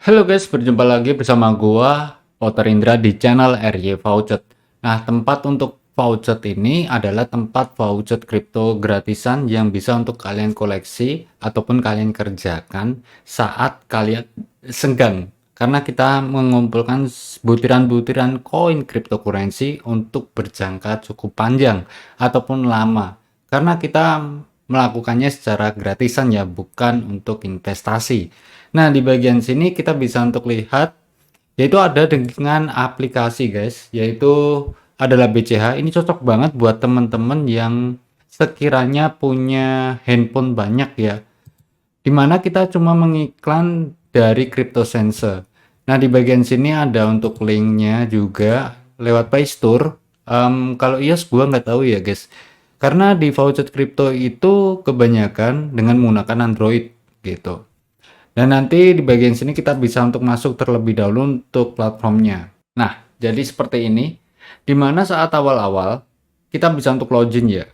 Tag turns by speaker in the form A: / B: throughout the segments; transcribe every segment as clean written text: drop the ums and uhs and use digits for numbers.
A: Halo guys, berjumpa lagi bersama gua, Potter Indra di channel RY Vouchet. Nah, tempat untuk vouchet ini adalah tempat vouchet kripto gratisan yang bisa untuk kalian koleksi ataupun kalian kerjakan saat kalian senggang. Karena kita mengumpulkan butiran-butiran koin cryptocurrency untuk berjangka cukup panjang ataupun lama. Karena kita melakukannya secara gratisan ya, bukan untuk investasi. Nah, di bagian sini kita bisa untuk lihat, yaitu ada dengan aplikasi guys, yaitu adalah BCH. Ini cocok banget buat teman-teman yang sekiranya punya handphone banyak ya, dimana kita cuma mengiklan dari CryptoSense. Nah, di bagian sini ada untuk linknya juga lewat Play Store. Kalau iOS gua nggak tahu ya guys, karena di voucher crypto itu kebanyakan dengan menggunakan Android gitu. Dan nanti di bagian sini kita bisa untuk masuk terlebih dahulu untuk platformnya. Nah, jadi seperti ini. Dimana saat awal-awal kita bisa untuk login ya.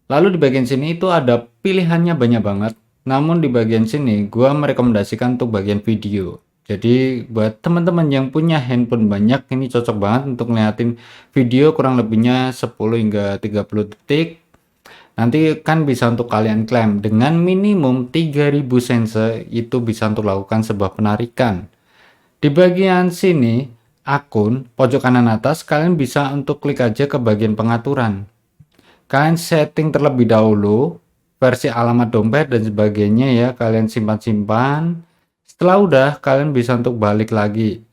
A: Lalu di bagian sini itu ada pilihannya banyak banget. Namun di bagian sini gua merekomendasikan untuk bagian video. Jadi buat teman-teman yang punya handphone banyak ini cocok banget untuk ngeliatin video kurang lebihnya 10 hingga 30 detik. Nanti kan bisa untuk kalian klaim dengan minimum 3000 sense itu bisa untuk lakukan sebuah penarikan. Di bagian sini, akun pojok kanan atas kalian bisa untuk klik aja ke bagian pengaturan. Kalian setting terlebih dahulu versi alamat dompet dan sebagainya ya, kalian simpan-simpan. Setelah udah, kalian bisa untuk balik lagi.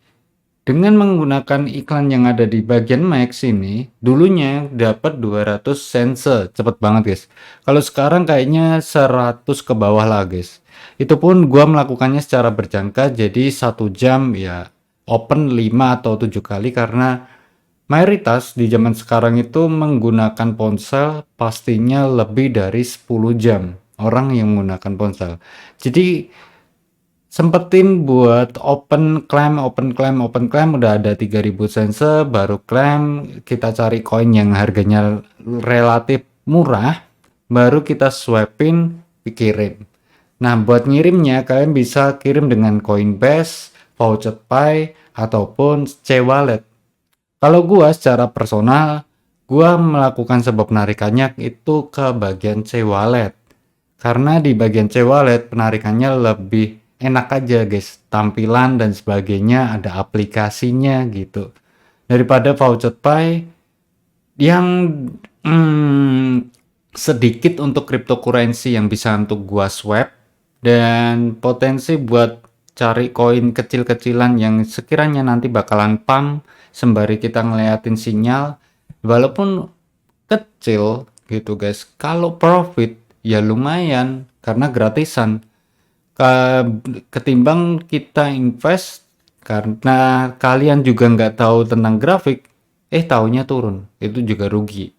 A: Dengan menggunakan iklan yang ada di bagian Max ini, dulunya dapat 200 sense, cepet banget guys. Kalau sekarang kayaknya 100 ke bawah lah guys. Itu pun gua melakukannya secara berjangka, jadi 1 jam ya open 5 atau 7 kali karena mayoritas di zaman sekarang itu menggunakan ponsel pastinya lebih dari 10 jam orang yang menggunakan ponsel. Jadi sempetin buat open claim udah ada 3000 sense baru claim, kita cari koin yang harganya relatif murah, baru kita swapin, dikirim. Nah, buat ngirimnya kalian bisa kirim dengan Coinbase, VoucherPay, ataupun C-Wallet. Kalau gua secara personal, gua melakukan sebuah penarikannya itu ke bagian C-Wallet. Karena di bagian C-Wallet penarikannya lebih enak aja guys, tampilan dan sebagainya ada aplikasinya gitu. Daripada voucher pay yang sedikit untuk cryptocurrency yang bisa untuk gua swap dan potensi buat cari koin kecil-kecilan yang sekiranya nanti bakalan pump sembari kita ngeliatin sinyal walaupun kecil gitu guys. Kalau profit ya lumayan karena gratisan. Ketimbang kita invest karena kalian juga nggak tahu tentang grafik, taunya turun, itu juga rugi.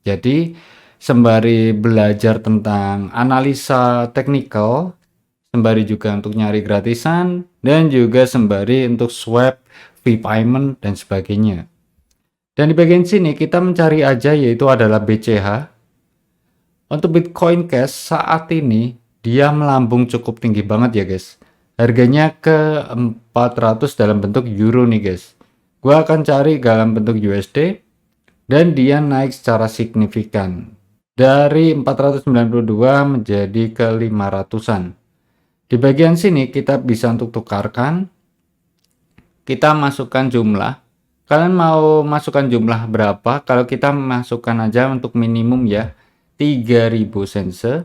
A: Jadi sembari belajar tentang analisa teknikal, sembari juga untuk nyari gratisan, dan juga sembari untuk swap, fee payment, dan sebagainya. Dan di bagian sini kita mencari aja yaitu adalah BCH. Untuk Bitcoin Cash saat ini dia melambung cukup tinggi banget ya guys. Harganya ke 400 dalam bentuk euro nih guys. Gua akan cari dalam bentuk USD dan dia naik secara signifikan. Dari 492 menjadi ke 500-an. Di bagian sini kita bisa untuk tukarkan. Kita masukkan jumlah. Kalian mau masukkan jumlah berapa? Kalau kita masukkan aja untuk minimum ya 3000 sense.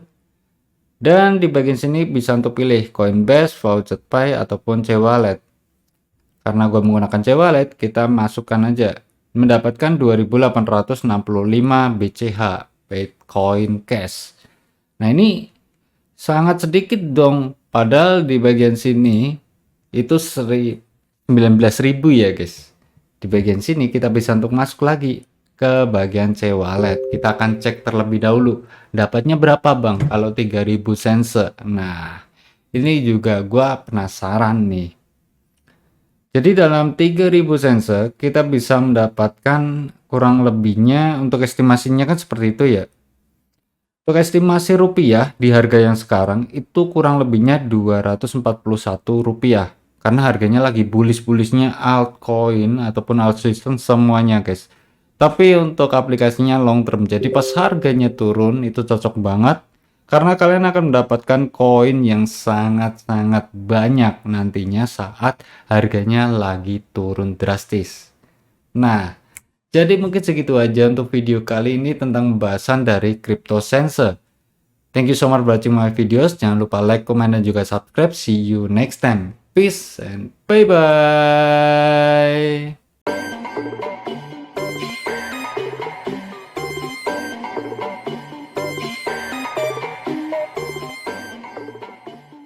A: Dan di bagian sini bisa untuk pilih Coinbase, VoucherPay ataupun C-Wallet. Karena gue menggunakan C-Wallet, kita masukkan aja. Mendapatkan 2865 BCH, Bitcoin Cash. Nah, ini sangat sedikit dong. Padahal di bagian sini itu 19.000 ya guys. Di bagian sini kita bisa untuk masuk lagi ke bagian C-Wallet. Kita akan cek terlebih dahulu dapatnya berapa bang kalau 3000 sense. Nah, ini juga gua penasaran nih. Jadi dalam 3000 sense kita bisa mendapatkan kurang lebihnya, untuk estimasinya kan seperti itu ya. Untuk estimasi rupiah di harga yang sekarang itu kurang lebihnya 241 rupiah karena harganya lagi bullish-bullishnya altcoin ataupun alt system semuanya guys. Tapi untuk aplikasinya long term, jadi pas harganya turun itu cocok banget karena kalian akan mendapatkan koin yang sangat-sangat banyak nantinya saat harganya lagi turun drastis. Nah, jadi mungkin segitu aja untuk video kali ini tentang pembahasan dari CryptoSense. Thank you so much for watching my videos. Jangan lupa like, comment, dan juga subscribe. See you next time. Peace and bye-bye.